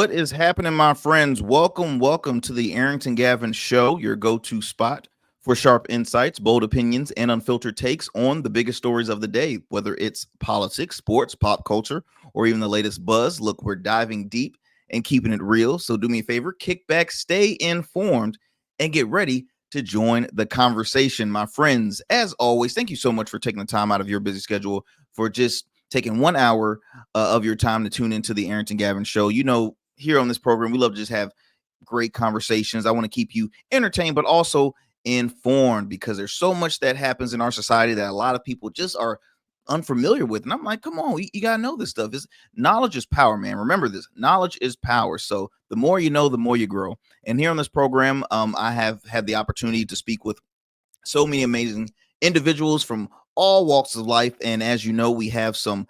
What is happening, my friends? Welcome to the Arrington Gavin Show, your go-to spot for sharp insights, bold opinions, and unfiltered takes on the biggest stories of the day, whether it's politics, sports, pop culture, or even the latest buzz. Look, we're diving deep and keeping it real. So do me a favor, kick back, stay informed, and get ready to join the conversation, my friends. As always, thank you so much for taking the time out of your busy schedule for just taking 1 hour of your time to tune into the Arrington Gavin Show. You know, here on this program, we love to just have great conversations. I want to keep you entertained, but also informed because there's so much that happens in our society that a lot of people just are unfamiliar with. And I'm like, come on, you got to know this stuff. Knowledge is power, man. Remember this, knowledge is power. So the more you know, the more you grow. And here on this program, I have had the opportunity to speak with so many amazing individuals from all walks of life. And as you know, we have some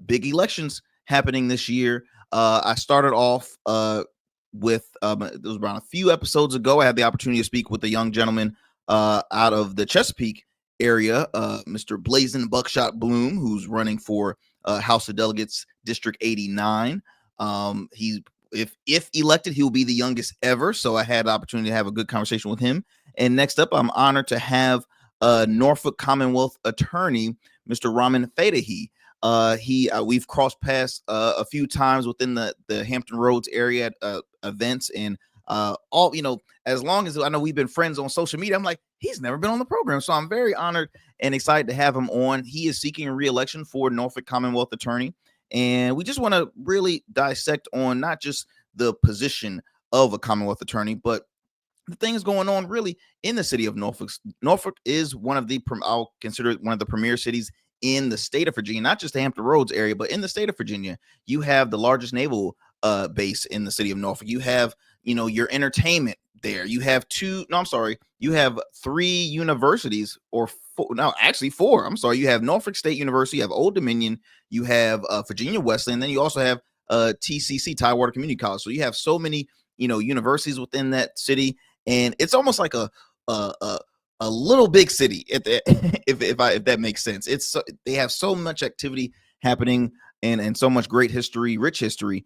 big elections happening this year. I started off with it was around a few episodes ago. I had the opportunity to speak with a young gentleman out of the Chesapeake area, Mr. Blazing Buckshot Bloom, who's running for House of Delegates District 89. He if elected, he will be the youngest ever. So I had the opportunity to have a good conversation with him. And next up, I'm honored to have Norfolk Commonwealth Attorney, Mr. Ramin Fatehi. We've crossed paths a few times within the Hampton Roads area at events, and as long as I know we've been friends on social media, I'm like, he's never been on the program. So I'm very honored and excited to have him on. He is seeking a re-election for Norfolk Commonwealth Attorney. And we just want to really dissect on not just the position of a Commonwealth Attorney, but the things going on really in the city of Norfolk. Norfolk is I'll consider it one of the premier cities in the state of Virginia, not just the Hampton Roads area, but in the state of Virginia. You have the largest naval base in the city of Norfolk. You have, your entertainment there. You have you have three universities, or four, no, actually four. I'm sorry. You have Norfolk State University, you have Old Dominion, you have Virginia Wesleyan, and then you also have TCC, Tidewater Community College. So you have so many, universities within that city, and it's almost like a little big city, if that makes sense. They have so much activity happening and so much great history, rich history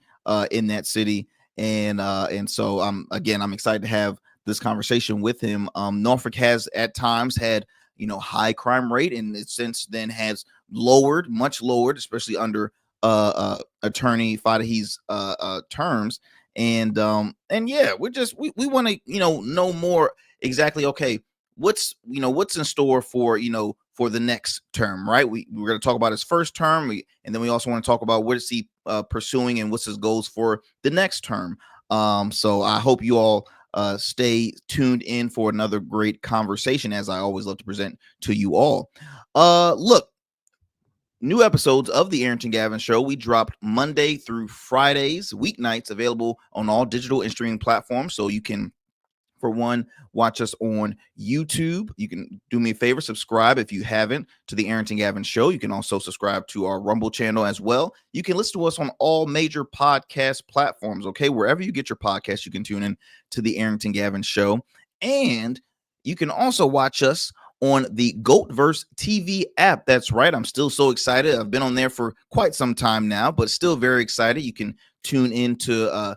in that city. And so I'm excited to have this conversation with him. Norfolk has at times had high crime rate, and it since then has much lowered, especially under Attorney Fatehi's terms. And yeah, we want to know more exactly. Okay, what's in store for for the next term, right? We're going to talk about his first term, and then we also want to talk about what is he pursuing and what's his goals for the next term. So I hope you all stay tuned in for another great conversation, as I always love to present to you all. Look, new episodes of the Arrington Gavin Show, we dropped Monday through Fridays, weeknights, available on all digital and streaming platforms. So you can, for one, watch us on YouTube. You can do me a favor, subscribe if you haven't to the Arrington Gavin Show. You can also subscribe to our Rumble channel as well. You can listen to us on all major podcast platforms, okay? Wherever you get your podcast, you can tune in to the Arrington Gavin Show. And you can also watch us on the GOATverse TV app. That's right. I'm still so excited. I've been on there for quite some time now, but still very excited. You can tune into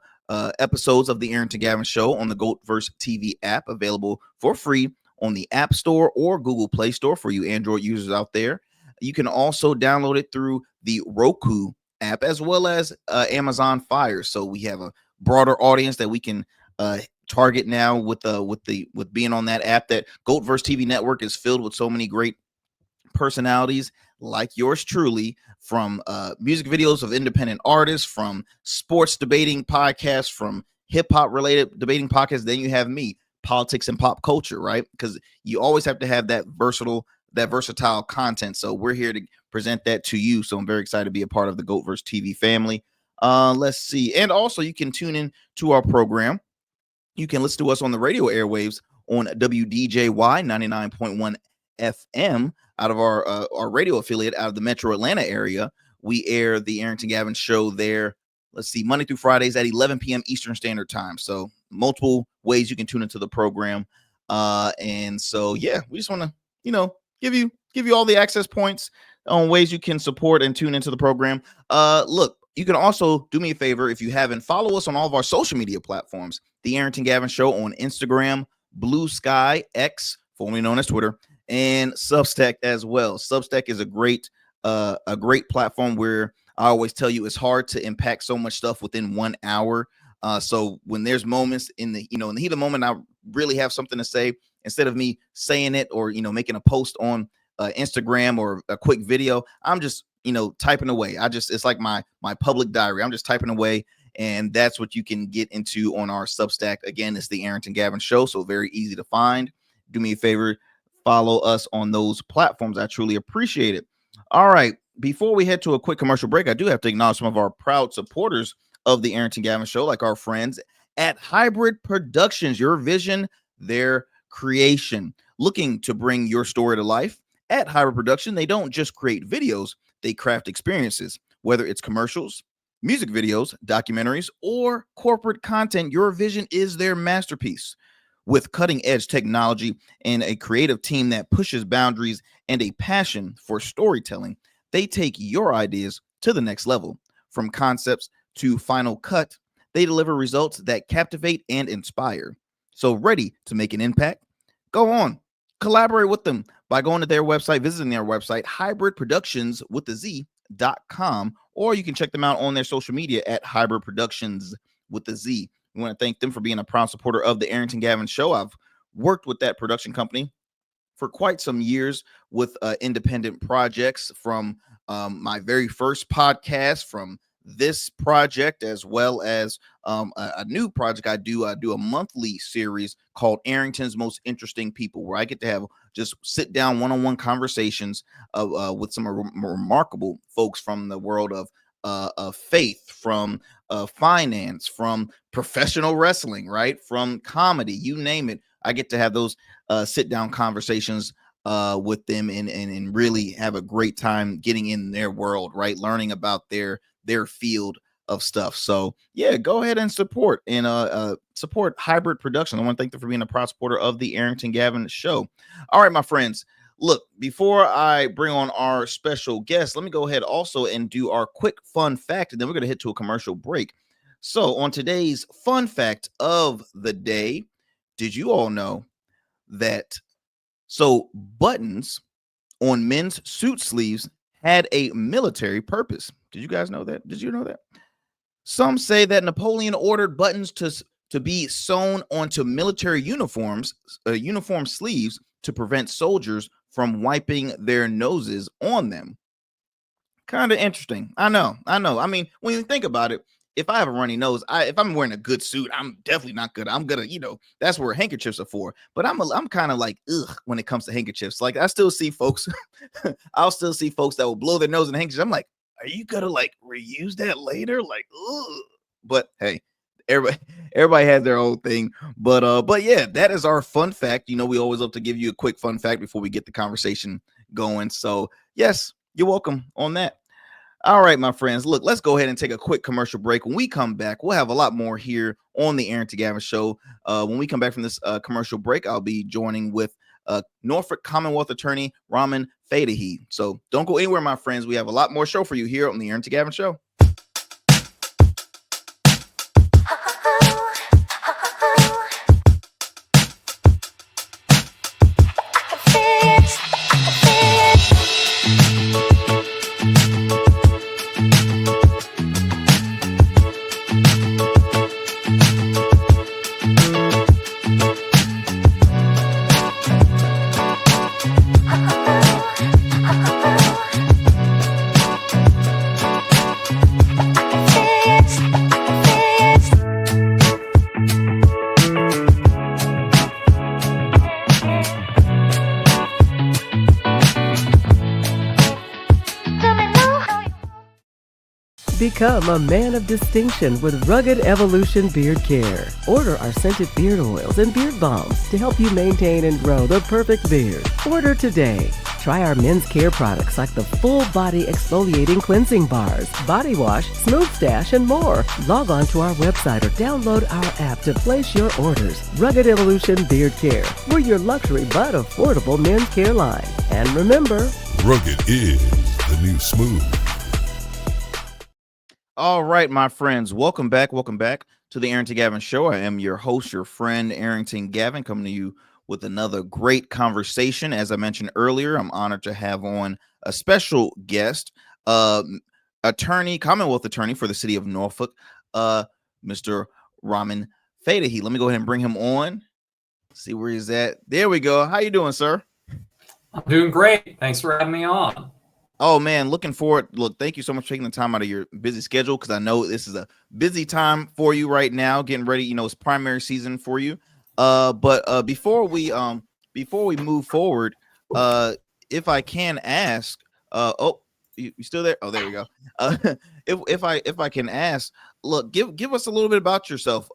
episodes of the Arrington Gavin Show on the GOATverse TV app, available for free on the App Store or Google Play Store for you Android users out there. You can also download it through the Roku app as well as Amazon Fire. So we have a broader audience that we can target now with being on that app. That GOATverse TV network is filled with so many great personalities like yours truly, from music videos of independent artists, from sports debating podcasts, from hip-hop related debating podcasts. Then you have me, politics and pop culture, right? Because you always have to have that versatile content. So we're here to present that to you. So I'm very excited to be a part of the GOATverse TV family. Let's see. And also you can tune in to our program. You can listen to us on the radio airwaves on WDJY 99.1 FM out of our radio affiliate out of the Metro Atlanta area. We air the Arrington Gavin Show there. Let's see, Monday through Fridays at 11 p.m. Eastern Standard Time. So multiple ways you can tune into the program. And so, yeah, we just want to, give you all the access points on ways you can support and tune into the program. Look, you can also do me a favor if you haven't, follow us on all of our social media platforms. The Arrington Gavin Show on Instagram, Blue Sky, X, formerly known as Twitter, and Substack as well. Substack is a great platform where I always tell you it's hard to impact so much stuff within 1 hour. So when there's moments in the heat of the moment, I really have something to say, instead of me saying it or making a post on Instagram or a quick video, I'm just typing away. It's like my public diary. I'm just typing away, and that's what you can get into on our Substack. Again, it's the Arrington Gavin Show, so very easy to find. Do me a favor, follow us on those platforms. I truly appreciate it. All right, before we head to a quick commercial break, I do have to acknowledge some of our proud supporters of the Arrington Gavin Show, like our friends at Hybrid Productions. Your vision, their creation. Looking to bring your story to life? At Hybrid Production, they don't just create videos, they craft experiences. Whether it's commercials, music videos, documentaries, or corporate content, your vision is their masterpiece. With cutting-edge technology and a creative team that pushes boundaries and a passion for storytelling, they take your ideas to the next level. From concepts to final cut, they deliver results that captivate and inspire. So, ready to make an impact? Go on, collaborate with them by going to their website, visiting their website, hybridproductions.com, or you can check them out on their social media at Hybrid Productions with the Z. We want to thank them for being a proud supporter of the Arrington Gavin Show. I've worked with that production company for quite some years with independent projects, from my very first podcast, from this project, as well as a new project I do a monthly series called Arrington's Most Interesting People, where I get to have just sit down one-on-one conversations with some remarkable folks from the world of faith, from finance, from professional wrestling, right, from comedy, you name it. I get to have those sit down conversations with them and really have a great time getting in their world, right, learning about their field of stuff. So yeah, go ahead and support Hybrid Production. I want to thank them for being a proud supporter of the Arrington Gavin Show. All right, my friends, look, before I bring on our special guest, let me go ahead also and do our quick fun fact, and then we're going to head to a commercial break. So on today's fun fact of the day, did you all know that buttons on men's suit sleeves had a military purpose? Did you guys know that? Did you know that? Some say that Napoleon ordered buttons to be sewn onto military uniform sleeves to prevent soldiers from wiping their noses on them. Kind of interesting. I know. I mean, when you think about it, if I have a runny nose, if I'm wearing a good suit, I'm definitely not good. I'm gonna, that's where handkerchiefs are for. But I'm kind of like, ugh, when it comes to handkerchiefs. Like, I still see folks, I'll still see folks that will blow their nose in handkerchiefs. I'm like, are you gonna like reuse that later? Like, ugh. But hey, everybody has their own thing. But yeah, that is our fun fact. We always love to give you a quick fun fact before we get the conversation going. So yes, you're welcome on that. All right, my friends, look, let's go ahead and take a quick commercial break. When we come back, we'll have a lot more here on the Arrington Gavin Show. When we come back from this commercial break, I'll be joining with Norfolk Commonwealth Attorney Ramin Fatehi. So don't go anywhere, my friends. We have a lot more show for you here on the Arrington Gavin Show. Become a man of distinction with Rugged Evolution Beard Care. Order our scented beard oils and beard balms to help you maintain and grow the perfect beard. Order today. Try our men's care products like the full body exfoliating cleansing bars, body wash, smooth stash, and more. Log on to our website or download our app to place your orders. Rugged Evolution Beard Care. We're your luxury but affordable men's care line. And remember, rugged is the new smooth. All right, my friends, welcome back. Welcome back to the Arrington Gavin Show. I am your host, your friend, Arrington Gavin, coming to you with another great conversation. As I mentioned earlier, I'm honored to have on a special guest, uh, Commonwealth Attorney for the city of Norfolk, uh, Mr. Ramin Fatehi. Let me go ahead and bring him on. See where he's at. There we go. How you doing, sir? I'm doing great. Thanks for having me on. Oh man, looking forward. Look, thank you so much for taking the time out of your busy schedule because I know this is a busy time for you right now, getting ready. It's primary season for you. But before we move forward, uh, if I can ask, oh, you still there? Oh, there we go. Uh, if I can ask, look, give us a little bit about yourself,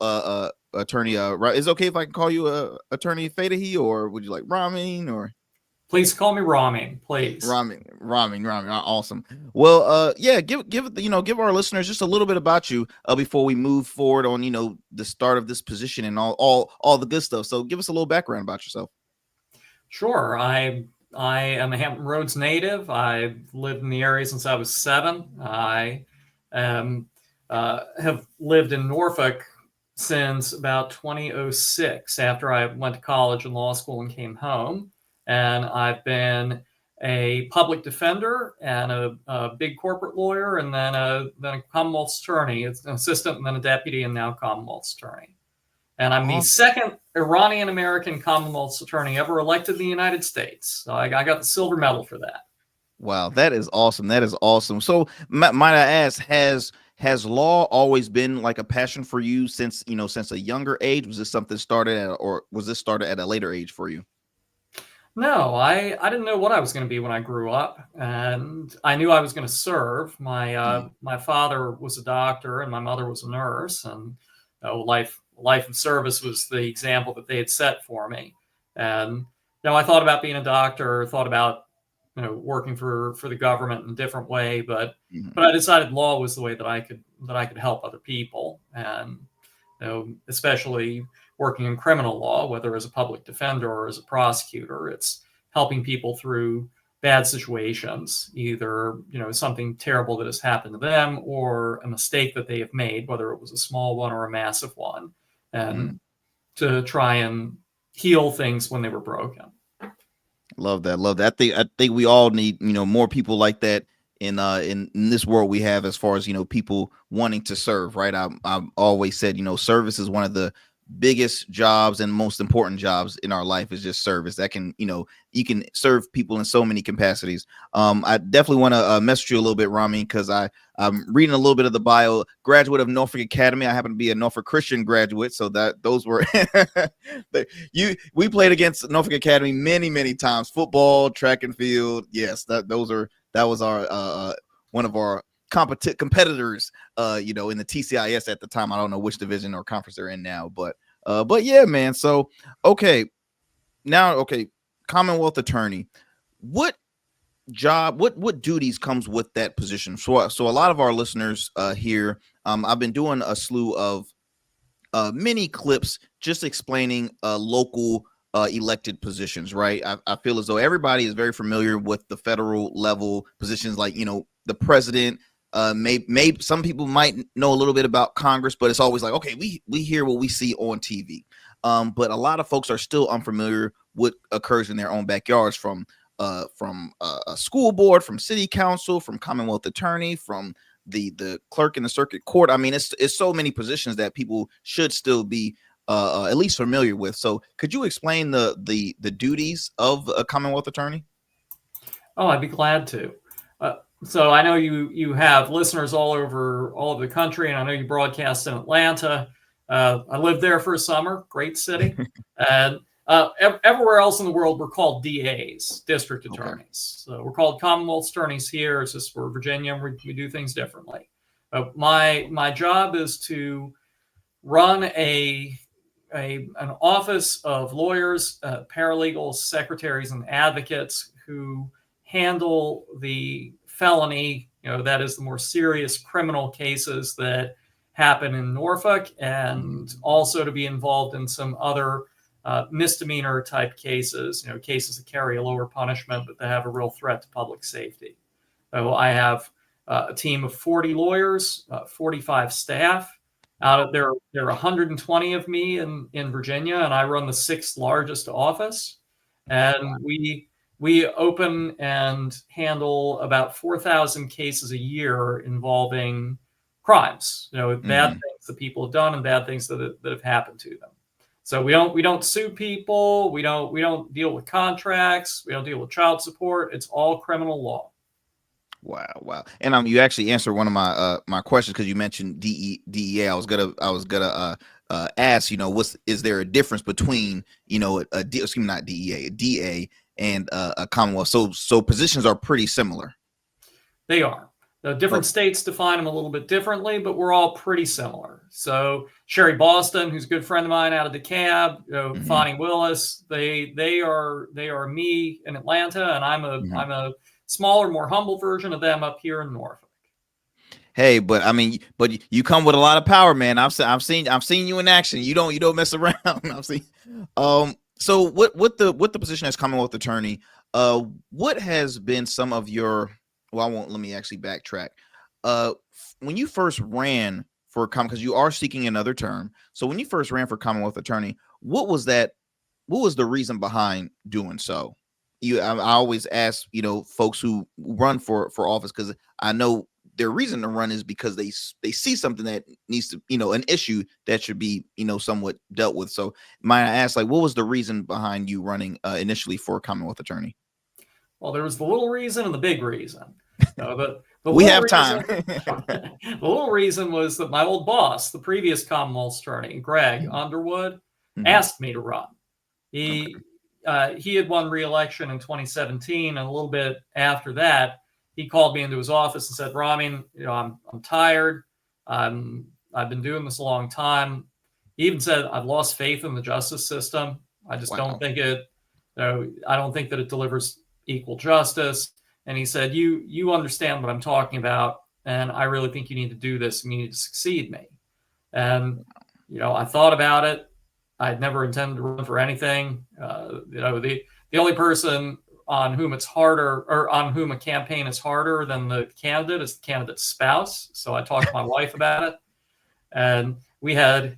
attorney. Right, is it okay if I can call you attorney Fatehi, or would you like Ramin or? Please call me Ramin, please. Ramin. Awesome. Well, yeah, give our listeners just a little bit about you before we move forward on, the start of this position and all the good stuff. So give us a little background about yourself. Sure. I am a Hampton Roads native. I've lived in the area since I was 7. I have lived in Norfolk since about 2006 after I went to college and law school and came home. And I've been a public defender and a big corporate lawyer, and then a Commonwealth attorney. It's an assistant and then a deputy, and now Commonwealth attorney. And I'm the second Iranian American Commonwealth attorney ever elected in the United States. So I got the silver medal for that. Wow, that is awesome. That is awesome. So might I ask, has law always been like a passion for you since a younger age? Was this something was this started at a later age for you? No, I didn't know what I was going to be when I grew up, and I knew I was going to serve. My father was a doctor, and my mother was a nurse, and life of service was the example that they had set for me. And I thought about being a doctor, thought about working for the government in a different way, but I decided law was the way that I could help other people, and especially working in criminal law, whether as a public defender or as a prosecutor. It's helping people through bad situations, either something terrible that has happened to them or a mistake that they have made, whether it was a small one or a massive one, and to try and heal things when they were broken. Love that. I think we all need more people like that in this world we have, as far as people wanting to serve. Right. I've always said service is one of the biggest jobs and most important jobs in our life. Is just service. That can you can serve people in so many capacities. I definitely want to message you a little bit, Ramin, because I'm reading a little bit of the bio. Graduate of Norfolk Academy. I happen to be a Norfolk Christian graduate, so that those were we played against Norfolk Academy many times. Football, track and field. Yes, that was our one of our competitors in the TCIS at the time. I don't know which division or conference they're in now, but yeah, man. So okay, Commonwealth attorney, what duties comes with that position? So a lot of our listeners here, I've been doing a slew of mini clips just explaining local elected positions, right? I feel as though everybody is very familiar with the federal level positions, like the president. Maybe some people might know a little bit about Congress, but it's always like, okay, we hear what we see on TV. But a lot of folks are still unfamiliar with what occurs in their own backyards, from a school board, from city council, from Commonwealth attorney, from the clerk in the circuit court. I mean, it's so many positions that people should still be at least familiar with. So could you explain the duties of a Commonwealth attorney? Oh, I'd be glad to. So I know you have listeners all over the country, and I know you broadcast in Atlanta. I lived there for a summer, great city. And everywhere else in the world, we're called DAs, district attorneys. Okay. So we're called Commonwealth attorneys here. It's just we're Virginia, we do things differently. My job is to run an office of lawyers, paralegals, secretaries, and advocates who handle the felony, that is the more serious criminal cases that happen in Norfolk, and also to be involved in some other misdemeanor type cases, cases that carry a lower punishment, but that have a real threat to public safety. So I have a team of 40 lawyers, 45 staff. Out of there are 120 of me in Virginia, and I run the 6th largest office. And we open and handle about 4,000 cases a year involving crimes, bad things that people have done and bad things that have happened to them. So we don't sue people. We don't deal with contracts. We don't deal with child support. It's all criminal law. Wow. And you actually answered one of my my questions, because you mentioned DEA. I was gonna ask, is there a difference between, not DEA, a DA and a Commonwealth? So positions are pretty similar. They are. The different states define them a little bit differently, but we're all pretty similar. So Sherry Boston, who's a good friend of mine out of DeKalb, Fonnie Willis, they are me in Atlanta, and I'm a smaller, more humble version of them up here in Norfolk. Hey, but you come with a lot of power, man. I've seen you in action. You don't mess around. I've seen. So what the position as Commonwealth Attorney, what has been some of your, let me actually backtrack. When you first ran for because you are seeking another term. So when you first ran for Commonwealth Attorney, what was the reason behind doing so? I always ask, folks who run for office, because I know their reason to run is because they see something that needs to, an issue that should be, somewhat dealt with. So might I ask, what was the reason behind you running initially for Commonwealth Attorney? Well, there was the little reason and the big reason. We have time. The little reason was that my old boss, the previous Commonwealth Attorney, Greg Underwood, asked me to run. He had won re-election in 2017, and a little bit after that, he called me into his office and said, "Ramin, I'm tired. I've been doing this a long time." He even said, "I've lost faith in the justice system. I just don't think I don't think that it delivers equal justice." And he said, "You understand what I'm talking about, and I really think you need to do this, and you need to succeed me." And I thought about it. I'd never intended to run for anything. The only person on whom it's harder, or on whom a campaign is harder than the candidate, is the candidate's spouse. So I talked to my wife about it, and we had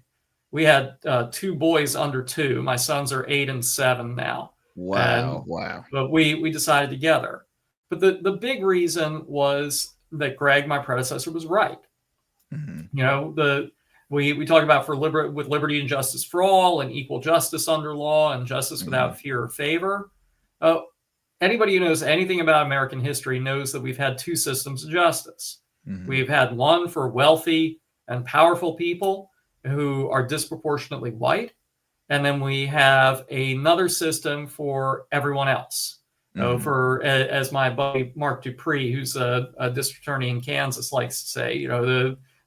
2 boys under 2. My sons are 8 and 7 now. Wow. But we decided together. But the big reason was that Greg, my predecessor, was right. We talk about with liberty and justice for all, and equal justice under law, and justice without fear or favor. Anybody who knows anything about American history knows that we've had 2 systems of justice. We've had one for wealthy and powerful people who are disproportionately white, and then we have another system for everyone else. As my buddy Mark Dupree, who's a district attorney in Kansas, likes to say,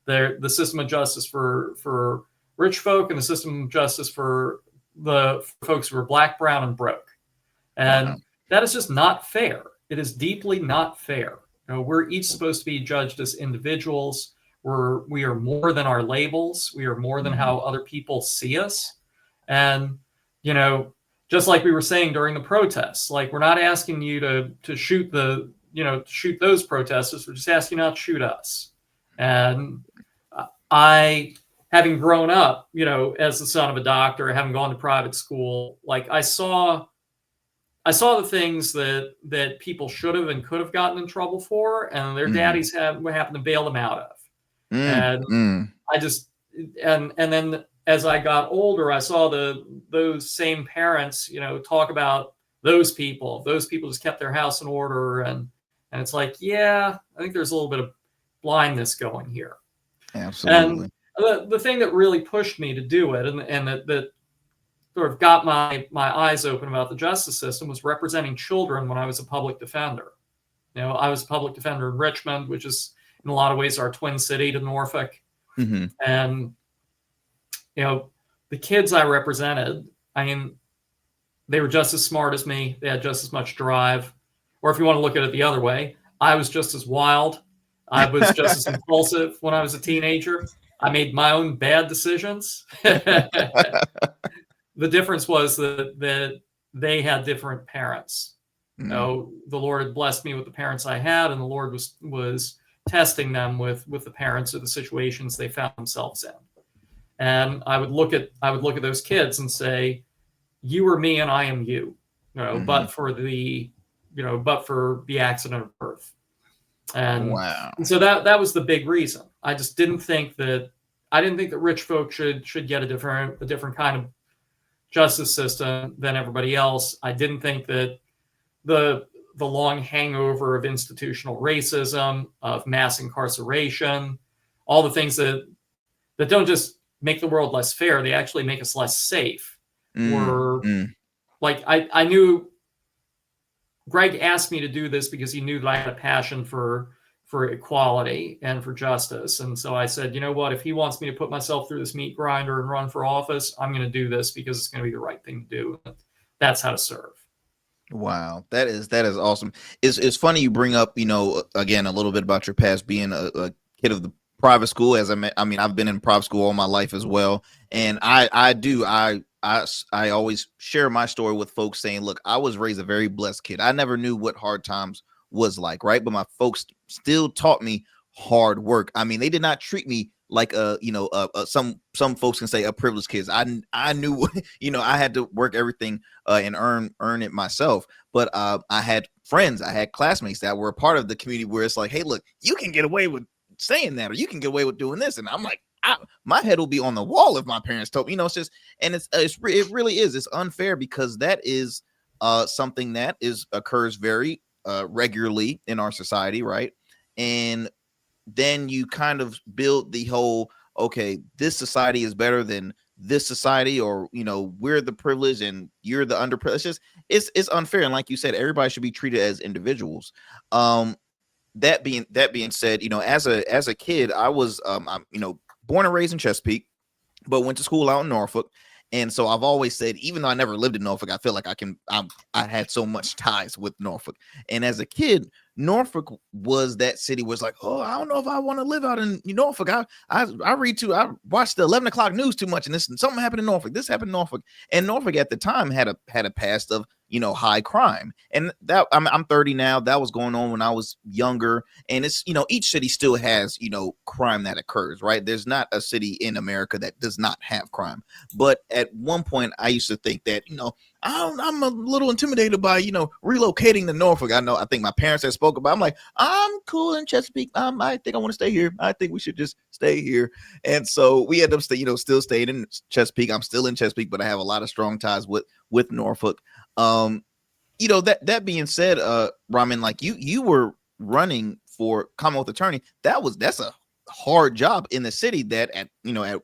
the system of justice for rich folk, and the system of justice for the folks who are black, brown, and broke. And that is just not fair. It is deeply not fair. We're each supposed to be judged as individuals. We are more than our labels. We are more than how other people see us. And, just like we were saying during the protests, we're not asking you to shoot shoot those protesters. We're just asking you not to shoot us. And I, having grown up, as the son of a doctor, having gone to private school, I saw the things that people should have and could have gotten in trouble for, and their daddies happened to bail them out of. I just, and then as I got older, I saw those same parents, talk about those people. Those people just kept their house in order, and it's I think there's a little bit of blindness going here. Absolutely. And the thing that really pushed me to do it, and that sort of got my eyes open about the justice system, was representing children when I was a public defender. I was a public defender in Richmond, which is in a lot of ways our twin city to Norfolk. And the kids I represented, they were just as smart as me. They had just as much drive. Or if you want to look at it the other way, I was just as wild. I was just as impulsive when I was a teenager. I made my own bad decisions. The difference was that they had different parents. The Lord had blessed me with the parents I had, and the Lord was testing them with the parents or the situations they found themselves in. And I would look at those kids and say, you are me and I am you, but for the accident of birth. And so that was the big reason. I just didn't think that rich folks should get a different kind of justice system than everybody else. I didn't think that the long hangover of institutional racism, of mass incarceration, all the things that don't just make the world less fair, they actually make us less safe. Like I knew Greg asked me to do this because he knew that I had a passion for equality and for justice. And so I said, you know what, if he wants me to put myself through this meat grinder and run for office, I'm going to do this because it's going to be the right thing to do. That's how to serve. Wow, that is awesome. It's funny you bring up, again, a little bit about your past being a kid of the private school. I've been in private school all my life as well, and I always share my story with folks saying, look, I was raised a very blessed kid. I never knew what hard times was like, right? But my folks still taught me hard work. I mean, they did not treat me like some folks can say a privileged kids. I knew, I had to work everything and earn it myself. But I had friends, I had classmates that were a part of the community where it's like, hey, look, you can get away with saying that, or you can get away with doing this. And I'm like, my head will be on the wall if my parents told me, it's just, and it really is. It's unfair because that is something that occurs very regularly in our society, right? And then you kind of build the whole, okay, this society is better than this society, or we're the privileged and you're the underprivileged. It's unfair, and like you said, everybody should be treated as individuals. That being said, as a kid, I was I'm born and raised in Chesapeake, but went to school out in Norfolk. And so I've always said, even though I never lived in Norfolk, I feel like I had so much ties with Norfolk. And as a kid, Norfolk was that city was like, oh, I don't know if I want to live out in Norfolk. I watched the 11 o'clock news too much, and something happened in Norfolk. This happened in Norfolk. And Norfolk at the time had a past of high crime. And that I'm 30 now. That was going on when I was younger. And it's each city still has crime that occurs, right? There's not a city in America that does not have crime. But at one point, I used to think that I'm a little intimidated by relocating to Norfolk. I think my parents had spoke about. I'm like, I'm cool in Chesapeake. I think I want to stay here. I think we should just stay here. And so we end up still staying in Chesapeake. I'm still in Chesapeake, but I have a lot of strong ties with Norfolk. That being said, Ramin, like you were running for Commonwealth Attorney. That's a hard job in the city that at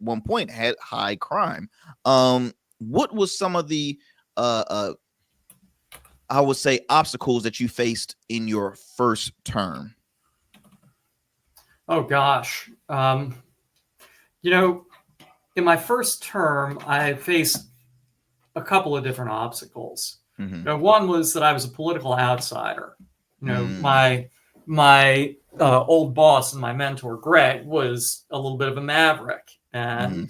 one point had high crime. What was some of the I would say obstacles that you faced in your first term? Oh gosh. In my first term, I faced a couple of different obstacles. One was that I was a political outsider. My old boss and my mentor, Greg, was a little bit of a maverick, and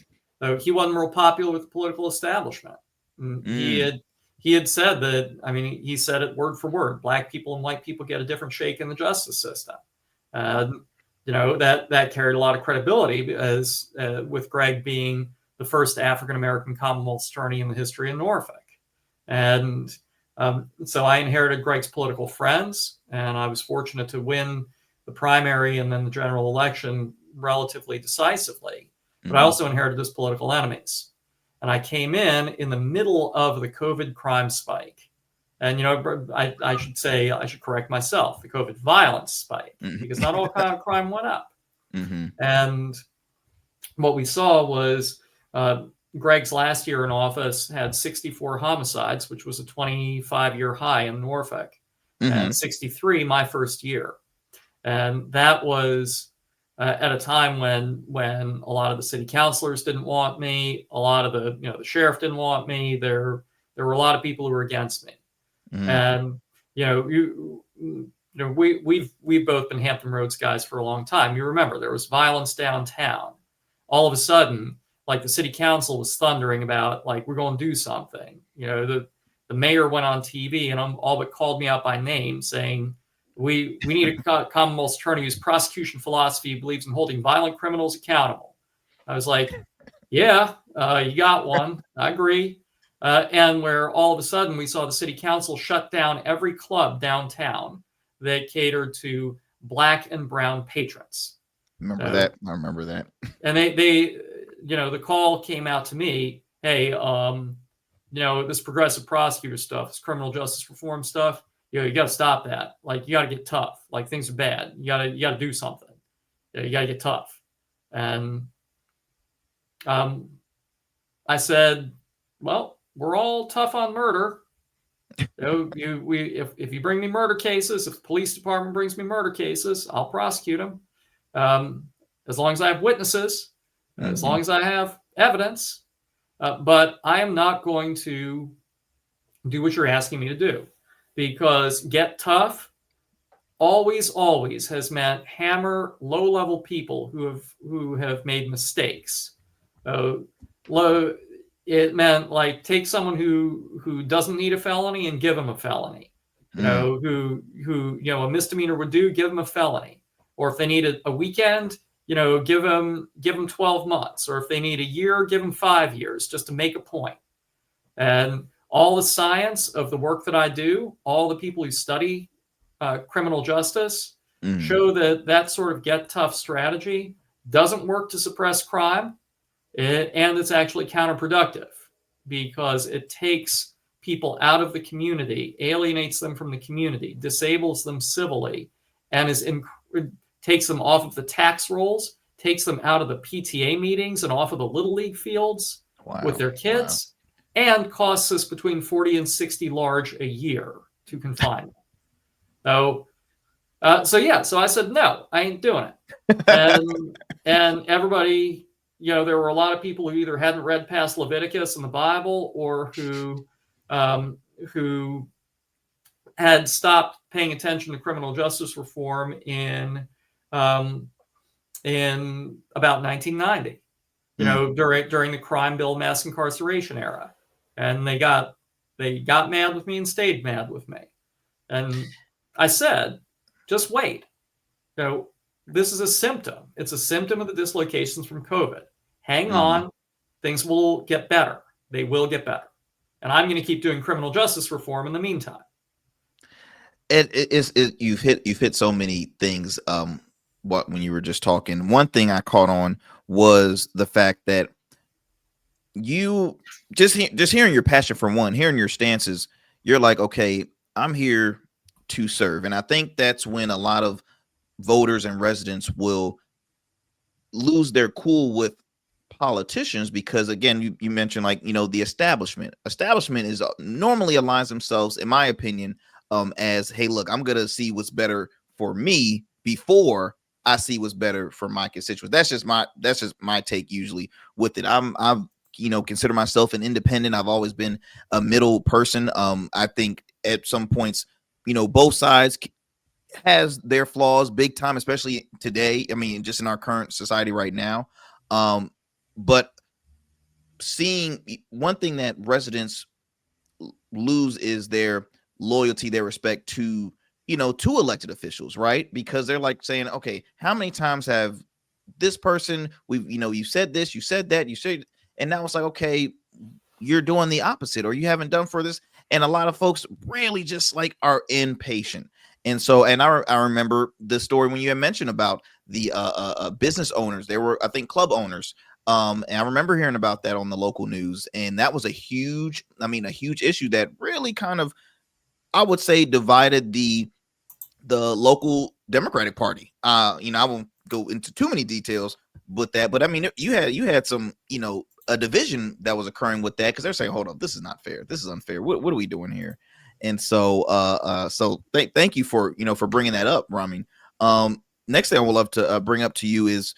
he wasn't real popular with the political establishment. He had said that, he said it word for word, Black people and white people get a different shake in the justice system. That carried a lot of credibility as with Greg being the first African American Commonwealth Attorney in the history of Norfolk. And so I inherited Greg's political friends, and I was fortunate to win the primary and then the general election relatively decisively. But I also inherited his political enemies. And I came in the middle of the COVID crime spike. And, I should correct myself, the COVID violence spike, because not all kind of crime went up. And what we saw was Greg's last year in office had 64 homicides, which was a 25-year high in Norfolk, and 63 my first year. And that was at a time when a lot of the city councilors didn't want me, a lot of the sheriff didn't want me. There were a lot of people who were against me. And we've both been Hampton Roads guys for a long time. You remember there was violence downtown. All of a sudden, like the city council was thundering about, like, we're going to do something. The mayor went on TV and all but called me out by name saying, We need a Commonwealth Attorney whose prosecution philosophy believes in holding violent criminals accountable. I was like, yeah, you got one. I agree. And where all of a sudden we saw the city council shut down every club downtown that catered to Black and brown patrons. Remember that? I remember that. And they, the call came out to me, hey, this progressive prosecutor stuff, this criminal justice reform stuff, you got to stop that. Like, you got to get tough. Like, things are bad. You got to do something. You got to get tough. And I said, well, we're all tough on murder. If you bring me murder cases, if the police department brings me murder cases, I'll prosecute them. As long as I have witnesses, as long as I have evidence. But I am not going to do what you're asking me to do, because get tough always has meant hammer low-level people who have made mistakes. It meant like take someone who doesn't need a felony and give them a felony. Who a misdemeanor would do, give them a felony. Or if they need a weekend, give them 12 months. Or if they need a year, give them 5 years, just to make a point. And all the science of the work that I do, all the people who study criminal justice show that sort of get tough strategy doesn't work to suppress crime, and it's actually counterproductive, because it takes people out of the community, alienates them from the community, disables them civilly, and takes them off of the tax rolls, takes them out of the PTA meetings and off of the Little League fields with their kids, and costs us between 40 and 60 large a year to confine them. So I said, no, I ain't doing it. And everybody, there were a lot of people who either hadn't read past Leviticus in the Bible, or who had stopped paying attention to criminal justice reform in about 1990, during the crime bill mass incarceration era. And they got mad with me and stayed mad with me. And I said, just wait. This is a symptom. It's a symptom of the dislocations from COVID. Hang on. Things will get better. They will get better. And I'm going to keep doing criminal justice reform in the meantime. You've hit so many things. When you were just talking, one thing I caught on was the fact that you just hearing your passion for one, hearing your stances, you're like, okay, I'm here to serve. And I think that's when a lot of voters and residents will lose their cool with politicians, because again, you mentioned, like, the establishment is normally aligns themselves, in my opinion, as, hey, look, I'm gonna see what's better for me before I see what's better for my constituents. That's just my take usually with it. I've consider myself an independent. I've always been a middle person. I think at some points, both sides has their flaws big time, especially today. I mean, just in our current society right now. But seeing one thing that residents lose is their loyalty, their respect to elected officials, right? Because they're like saying, okay, how many times have this person, you said this, you said that, you said, and now it's like, okay, you're doing the opposite, or you haven't done for this. And a lot of folks really just like are impatient. And so, and I remember the story when you had mentioned about the business owners. There were, I think, club owners. And I remember hearing about that on the local news. And that was a huge issue that really kind of, I would say, divided the local Democratic Party. I won't go into too many details with that, but I mean, you had some, a division that was occurring with that, because they're saying, hold up, this is not fair. This is unfair. What are we doing here? And so, thank you for bringing that up, Ramin. Next thing I would love to bring up to you is,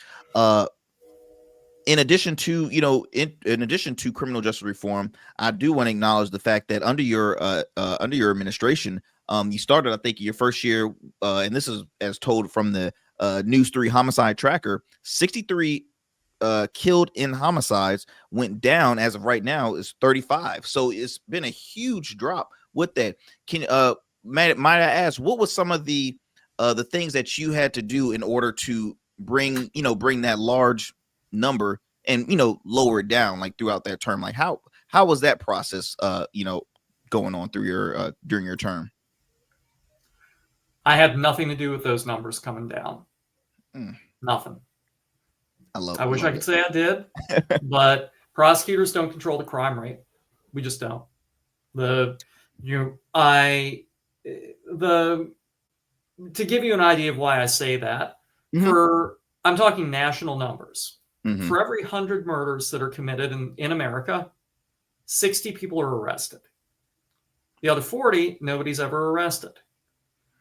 in addition to, in addition to criminal justice reform, I do want to acknowledge the fact that under your administration, you started, I think, your first year, and this is as told from the News 3 homicide tracker, 63 killed in homicides, went down as of right now is 35. So it's been a huge drop with that. Might I ask, what was some of the the things that you had to do in order to bring that large number and lower it down like throughout that term. Like how was that process going on through your during your term? I had nothing to do with those numbers coming down. Nothing. I wish I could say I did, but prosecutors don't control the crime rate. We just don't. To give you an idea of why I say that, I'm talking national numbers. For every 100 murders that are committed in America, 60 people are arrested. The other 40, nobody's ever arrested.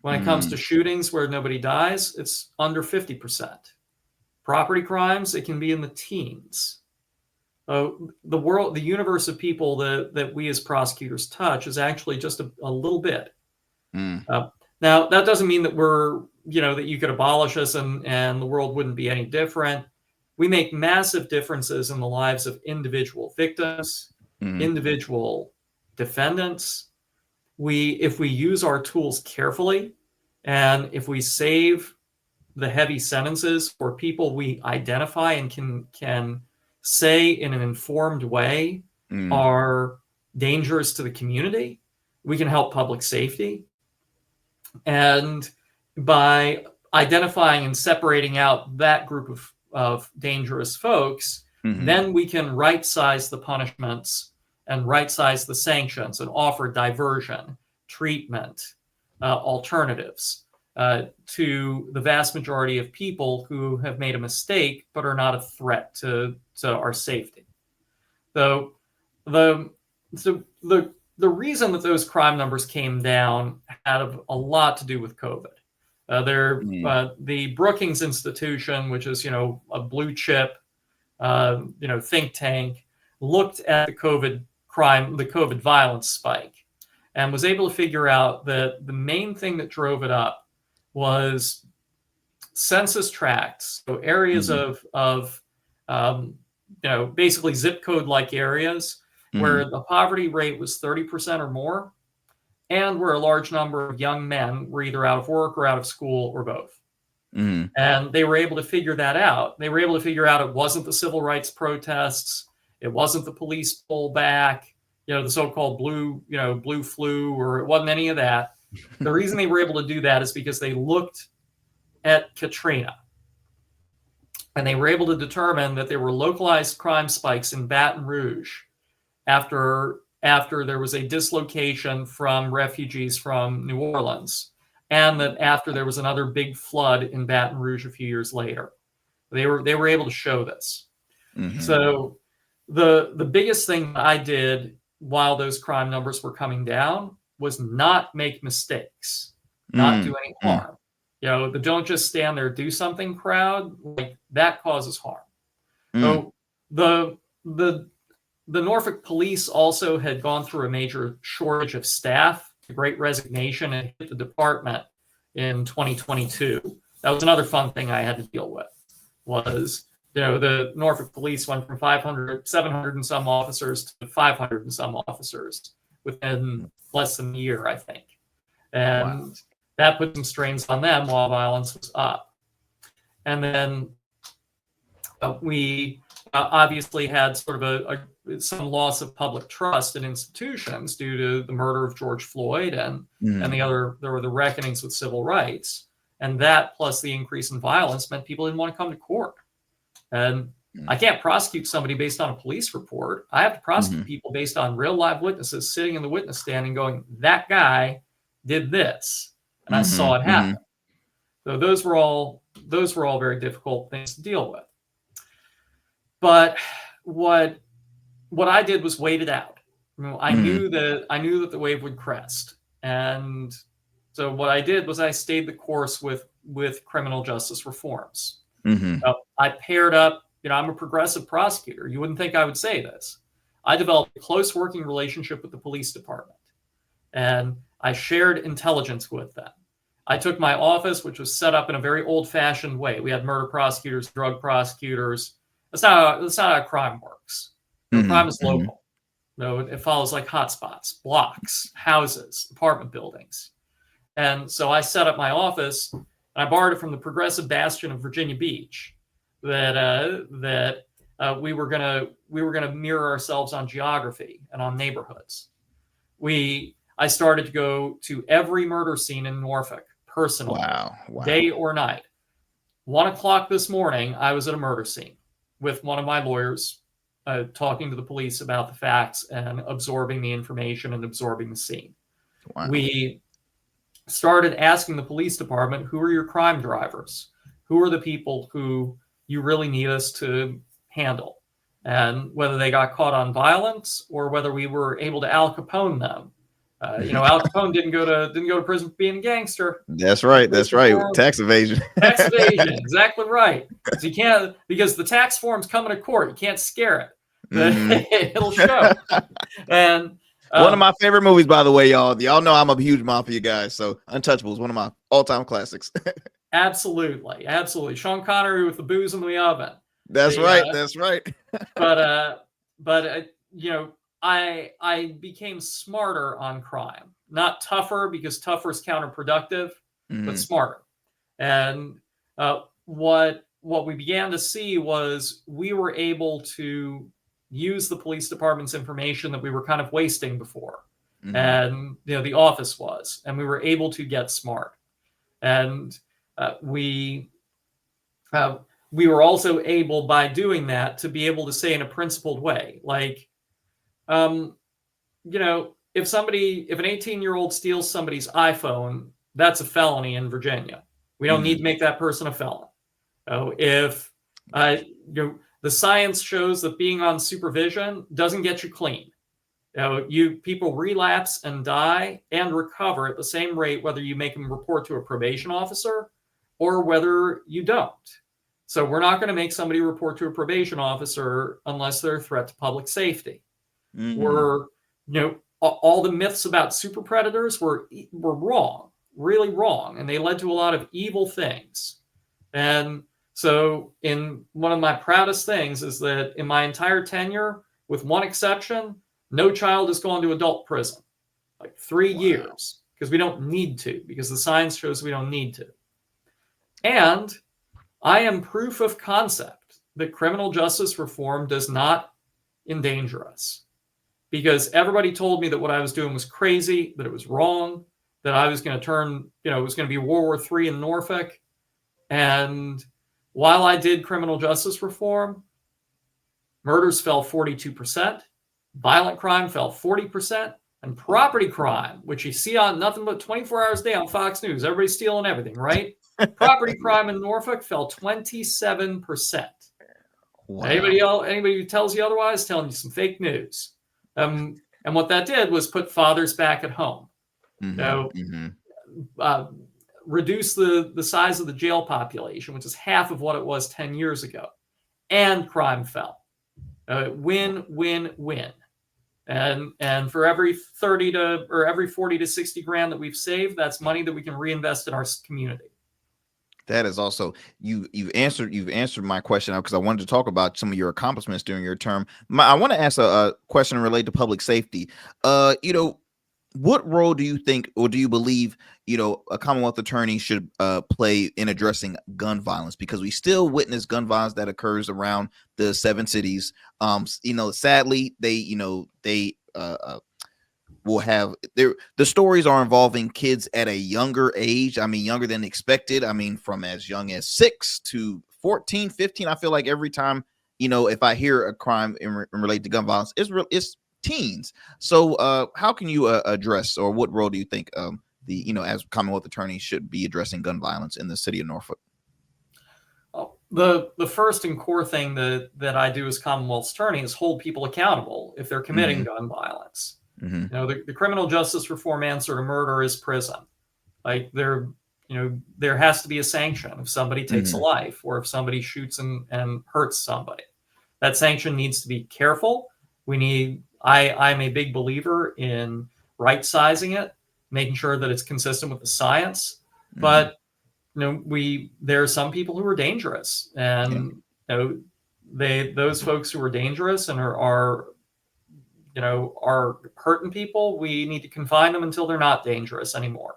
When it comes to shootings where nobody dies, it's under 50%. Property crimes, it can be in the teens. The universe of people that we as prosecutors touch is actually just a little bit. Now, that doesn't mean that that you could abolish us and the world wouldn't be any different. We make massive differences in the lives of individual victims, individual defendants. If we use our tools carefully, and if we save the heavy sentences for people we identify and can say in an informed way are dangerous to the community, we can help public safety. And by identifying and separating out that group of dangerous folks, then we can right-size the punishments and right-size the sanctions and offer diversion, treatment, alternatives to the vast majority of people who have made a mistake but are not a threat to our safety. So the reason that those crime numbers came down had a lot to do with COVID. The Brookings Institution, which is a blue chip think tank, looked at the COVID violence spike, and was able to figure out that the main thing that drove it up was census tracts, so areas of basically zip code like areas where the poverty rate was 30% or more, and where a large number of young men were either out of work or out of school or both. And they were able to figure that out. They were able to figure out it wasn't the civil rights protests, it wasn't the police pullback, the so-called blue flu, or it wasn't any of that. The reason they were able to do that is because they looked at Katrina, and they were able to determine that there were localized crime spikes in Baton Rouge after there was a dislocation from refugees from New Orleans, and that after there was another big flood in Baton Rouge a few years later. They were able to show this. So the biggest thing I did while those crime numbers were coming down was not make mistakes, not do any harm. The don't just stand there, do something crowd, like that causes harm. So the Norfolk police also had gone through a major shortage of staff. The Great Resignation had hit the department in 2022. That was another fun thing I had to deal with. Was the Norfolk police went from 700 and some officers to 500 and some officers within less than a year, I think. And that put some strains on them while violence was up. And then we obviously had sort of some loss of public trust in institutions due to the murder of George Floyd and there were the reckonings with civil rights. And that plus the increase in violence meant people didn't want to come to court. And I can't prosecute somebody based on a police report. I have to prosecute people based on real live witnesses sitting in the witness stand and going, that guy did this, and I saw it happen. So those were all very difficult things to deal with. But what I did was wait it out. I knew that the wave would crest, and so what I did was I stayed the course with criminal justice reforms. I paired up. I'm a progressive prosecutor. You wouldn't think I would say this. I developed a close working relationship with the police department, and I shared intelligence with them. I took my office, which was set up in a very old-fashioned way. We had murder prosecutors, drug prosecutors. That's not how crime works. Crime is local. It follows like hotspots, blocks, houses, apartment buildings. And so I set up my office, and I borrowed it from the progressive bastion of Virginia Beach. That we were gonna mirror ourselves on geography and on neighborhoods. I started to go to every murder scene in Norfolk personally, Wow. day or night. 1:00 this morning, I was at a murder scene with one of my lawyers, talking to the police about the facts and absorbing the information and absorbing the scene. Wow. We started asking the police department, who are your crime drivers? Who are the people who you really need us to handle? And whether they got caught on violence or whether we were able to Al Capone them. Al Capone didn't go to prison for being a gangster. That's right. That's right. Tax evasion. Tax evasion. Exactly right. So you can't, because the tax form's coming to court. You can't scare it. It'll show. And one of my favorite movies, by the way, y'all. Y'all know I'm a huge Mafia guy, so Untouchable is one of my all-time classics. Absolutely. Sean Connery with the booze in the oven. That's right. That's right. but I became smarter on crime, not tougher, because tougher is counterproductive, but smarter. And what we began to see was we were able to use the police department's information that we were kind of wasting before. And the office was, and we were able to get smart. And we were also able, by doing that, to be able to say in a principled way, like, if an 18-year-old steals somebody's iPhone, that's a felony in Virginia. We don't need to make that person a felon. If the science shows that being on supervision doesn't get you clean. People relapse and die and recover at the same rate, whether you make them report to a probation officer or whether you don't. So we're not going to make somebody report to a probation officer unless they're a threat to public safety. All the myths about super predators were wrong, really wrong, and they led to a lot of evil things. And so, in one of my proudest things is that in my entire tenure, with one exception, no child has gone to adult prison, like 3 years, because we don't need to, because the science shows we don't need to. And I am proof of concept that criminal justice reform does not endanger us, because everybody told me that what I was doing was crazy, that it was wrong, that I was going to turn, it was going to be World War III in Norfolk. And while I did criminal justice reform, murders fell 42%, violent crime fell 40%, and property crime, which you see on nothing but 24 hours a day on Fox News, everybody's stealing everything, right? Property crime in Norfolk fell 27%. Wow. Anybody who tells you otherwise, telling you some fake news. And what that did was put fathers back at home. Reduce the size of the jail population, which is half of what it was 10 years ago. And crime fell. Win, win, win. And for every 40 to 60 grand that we've saved, that's money that we can reinvest in our community. That is also, you've answered my question, because I wanted to talk about some of your accomplishments during your term. I want to ask a question related to public safety. What role do you think, or do you believe, a Commonwealth attorney should play in addressing gun violence? Because we still witness gun violence that occurs around the 7 cities. Sadly, they will have the stories are involving kids at a younger age. I mean, younger than expected. I mean, from as young as 6 to 14, 15. I feel like every time, if I hear a crime in related to gun violence, it's teens. So how can you address, or what role do you think as Commonwealth attorneys should be addressing gun violence in the city of Norfolk? The first and core thing that I do as Commonwealth attorney is hold people accountable if they're committing gun violence. The criminal justice reform answer to murder is prison. Like there has to be a sanction if somebody takes a life, or if somebody shoots and hurts somebody. That sanction needs to be careful. I'm a big believer in right sizing it, making sure that it's consistent with the science. But there are some people who are dangerous, and those folks who are dangerous and are hurting people, we need to confine them until they're not dangerous anymore.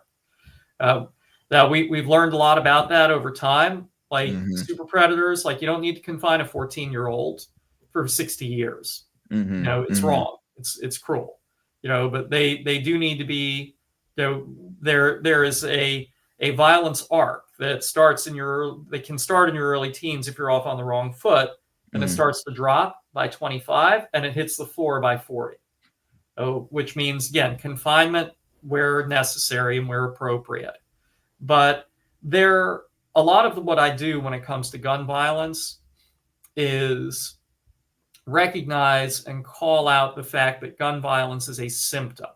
That we've learned a lot about that over time. Like Mm-hmm. super predators, like you don't need to confine a 14-year-old for 60 years. Mm-hmm. You know, it's Mm-hmm. wrong. It's cruel. You know, but they do need to be. You know, there is a violence arc that starts in your. They can start in your early teens if you're off on the wrong foot, and it starts to drop by 25, and it hits the floor by 40. Which means again confinement where necessary and where appropriate. But a lot of what I do when it comes to gun violence is recognize and call out the fact that gun violence is a symptom.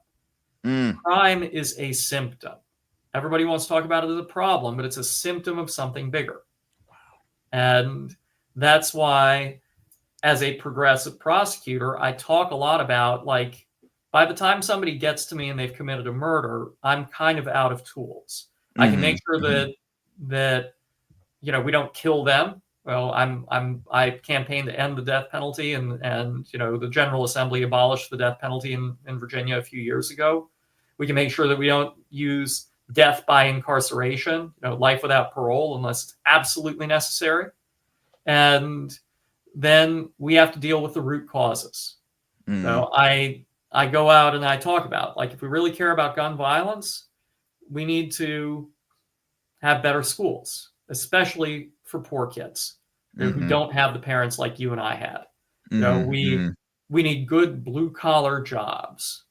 Crime is a symptom. Everybody wants to talk about it as a problem, but it's a symptom of something bigger. And that's why, as a progressive prosecutor, I talk a lot about, like, by the time somebody gets to me and they've committed a murder, I'm kind of out of tools. I can make sure that you know we don't kill them. Well, I campaigned to end the death penalty, and you know the General Assembly abolished the death penalty in Virginia a few years ago. We can make sure that we don't use death by incarceration, you know, life without parole, unless it's absolutely necessary. And then we have to deal with the root causes. So I go out and I talk about, like, if we really care about gun violence, we need to have better schools, especially for poor kids who don't have the parents like you and I had. You know, we need good blue collar jobs,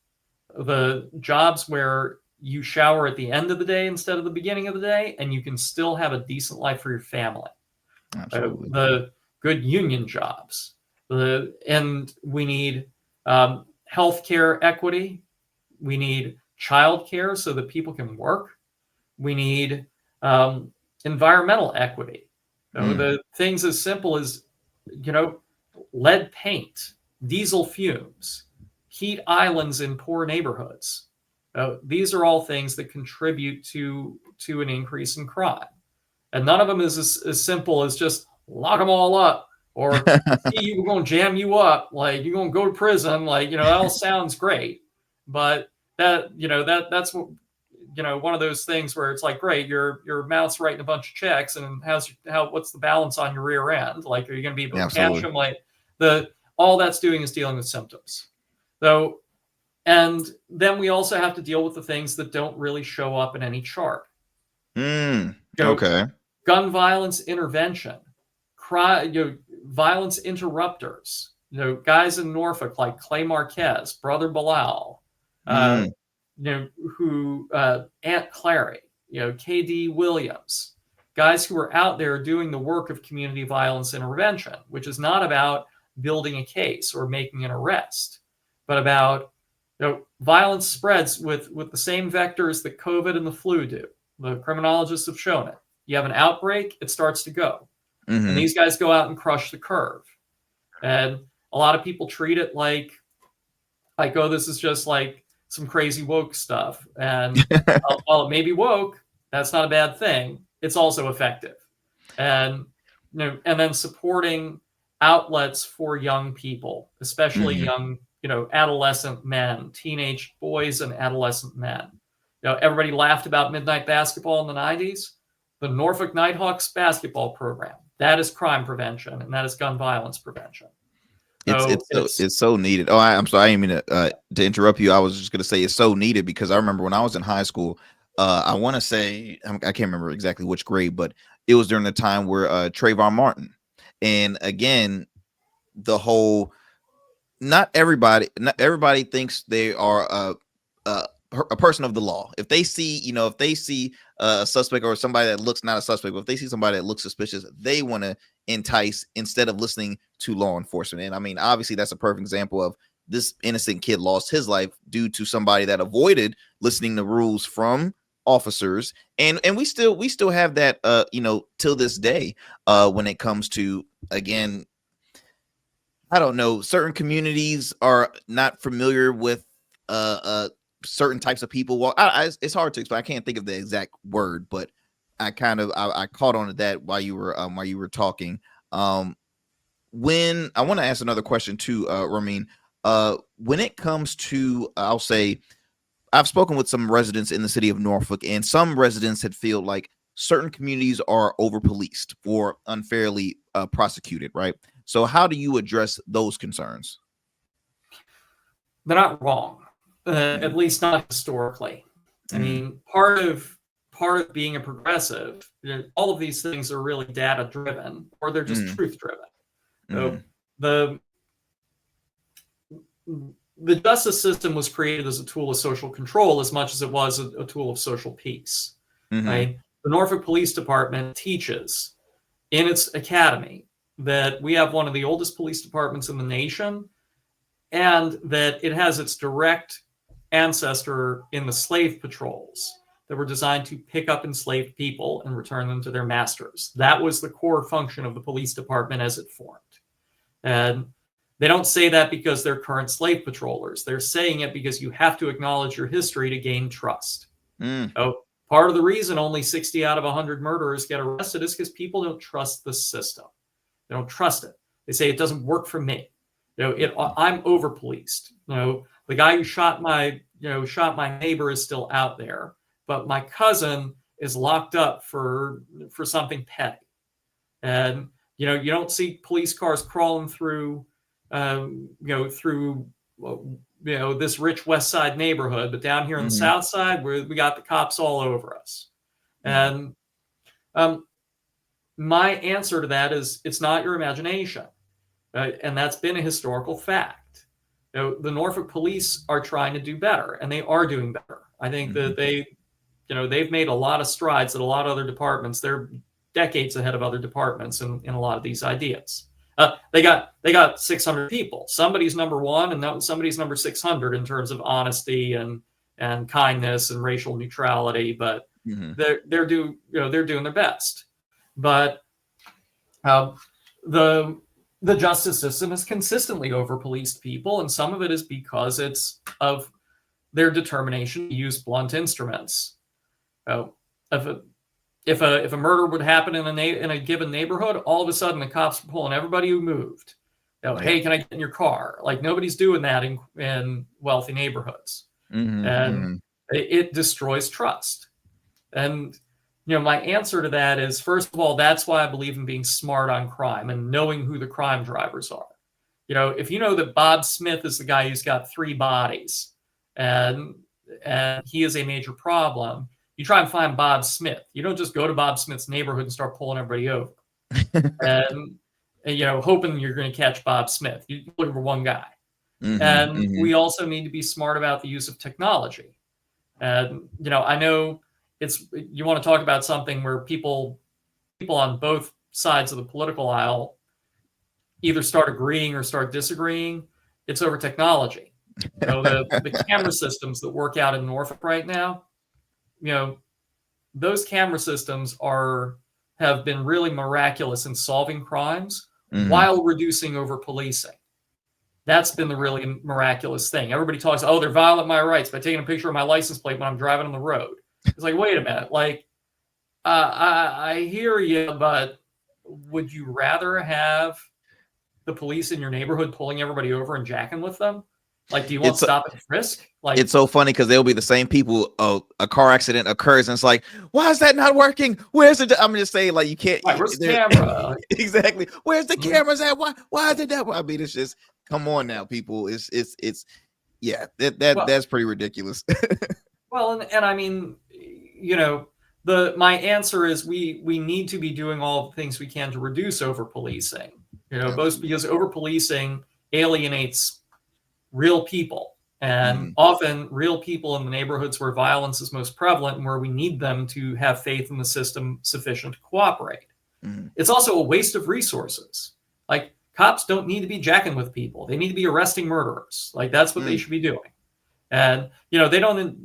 the jobs where you shower at the end of the day instead of the beginning of the day, and you can still have a decent life for your family. Absolutely. The good union jobs, and we need healthcare equity. We need childcare so that people can work. We need environmental equity. You know, the things as simple as, you know, lead paint, diesel fumes, heat islands in poor neighborhoods. These are all things that contribute to an increase in crime. And none of them is as simple as just lock them all up, or see, we're going to jam you up, like you're going to go to prison. Like, you know, that all sounds great, but that, you know, that's what, you know, one of those things where it's like, great, your mouth's writing a bunch of checks, and what's the balance on your rear end? Like, are you going to be able to cash them? Like, all that's doing is dealing with symptoms. So, and then we also have to deal with the things that don't really show up in any chart. Okay. Gun violence intervention, violence interrupters. You know, guys in Norfolk like Clay Marquez, Brother Bilal, you know, who Aunt Clary, you know, KD Williams, guys who are out there doing the work of community violence intervention, which is not about building a case or making an arrest, but about, you know, violence spreads with the same vectors that COVID and the flu do. The criminologists have shown it. You have an outbreak, it starts to go. And these guys go out and crush the curve. And a lot of people treat it like, oh, this is just like some crazy woke stuff. And while it may be woke, that's not a bad thing. It's also effective. And, you know, and then supporting outlets for young people, especially young, you know, adolescent men, teenage boys and adolescent men. You know, everybody laughed about midnight basketball in the 90s. The Norfolk Nighthawks basketball program, that is crime prevention, and that is gun violence prevention. It's so needed. Oh, I'm sorry, I didn't mean to interrupt you. I was just going to say it's so needed because I remember when I was in high school, I want to say, I can't remember exactly which grade, but it was during the time where Trayvon Martin. And again, the whole, not everybody thinks they are a person of the law. If they see, a suspect or somebody that looks not a suspect, but if they see somebody that looks suspicious, they want to entice instead of listening to law enforcement. And I mean, obviously that's a perfect example of this innocent kid lost his life due to somebody that avoided listening to rules from officers. And we still have that, till this day, when it comes to, again, I don't know, certain communities are not familiar with certain types of people. Well, it's hard to explain. I can't think of the exact word, but I caught on to that while you were talking. When I want to ask another question too, Ramin, when it comes to, I'll say, I've spoken with some residents in the city of Norfolk, and some residents had feel like certain communities are over policed or unfairly prosecuted, right? So how do you address those concerns? They're not wrong, Mm, at least not historically. I mm, mean, part of being a progressive, all of these things are really data driven, or they're just mm, truth driven. So mm, the the justice system was created as a tool of social control as much as it was a tool of social peace. mm, Right? The Norfolk Police Department teaches in its academy that we have one of the oldest police departments in the nation, and that it has its direct ancestor in the slave patrols that were designed to pick up enslaved people and return them to their masters. That was the core function of the police department as it formed. And they don't say that because they're current slave patrollers. They're saying it because you have to acknowledge your history to gain trust. mm, So part of the reason only 60 out of 100 murderers get arrested is because people don't trust the system. They don't trust it. They say it doesn't work for me. I'm over policed. The guy who shot my neighbor is still out there, but my cousin is locked up for something petty. And you don't see police cars crawling through through this rich West Side neighborhood, but down here in the mm, South Side, we got the cops all over us. mm, And my answer to that is it's not your imagination. And that's been a historical fact. The Norfolk police are trying to do better, and they are doing better. I think that they've made a lot of strides that a lot of other departments. They're decades ahead of other departments in a lot of these ideas. They got 600 people. Somebody's number one, and somebody's number 600 in terms of honesty and kindness and racial neutrality. But mm, they're doing their best. But the justice system has consistently over-policed people, and some of it is because it's of their determination to use blunt instruments. If a murder would happen in a given neighborhood, all of a sudden the cops are pulling everybody who moved. yeah, Hey, can I get in your car? Like, nobody's doing that in wealthy neighborhoods, and mm, it destroys trust. And my answer to that is, first of all, that's why I believe in being smart on crime and knowing who the crime drivers are. If you know that Bob Smith is the guy who's got 3 bodies and he is a major problem, you try and find Bob Smith. You don't just go to Bob Smith's neighborhood and start pulling everybody over and hoping you're going to catch Bob Smith. You're looking for one guy. And we also need to be smart about the use of technology. And I know you want to talk about something where people on both sides of the political aisle either start agreeing or start disagreeing. It's over technology. The camera systems that work out in Norfolk right now, those camera systems have been really miraculous in solving crimes while reducing over policing. That's been the really miraculous thing. Everybody talks, they're violating my rights by taking a picture of my license plate when I'm driving on the road. It's like, wait a minute, like, I hear you, but would you rather have the police in your neighborhood pulling everybody over and jacking with them? Like, do you want stop and frisk? Like, it's so funny because they'll be the same people. A car accident occurs, and it's like, why is that not working? Where's the? I'm just saying, like, you can't. Where's the camera? Exactly. Where's the cameras at? Why is it that? I mean, it's just, come on now, people. It's yeah. That's pretty ridiculous. Well, and I mean, my answer is we need to be doing all the things we can to reduce over policing. Both because over policing alienates real people, and often real people in the neighborhoods where violence is most prevalent and where we need them to have faith in the system sufficient to cooperate. It's also a waste of resources. Like, cops don't need to be jacking with people. They need to be arresting murderers. Like, that's what they should be doing. And they don't,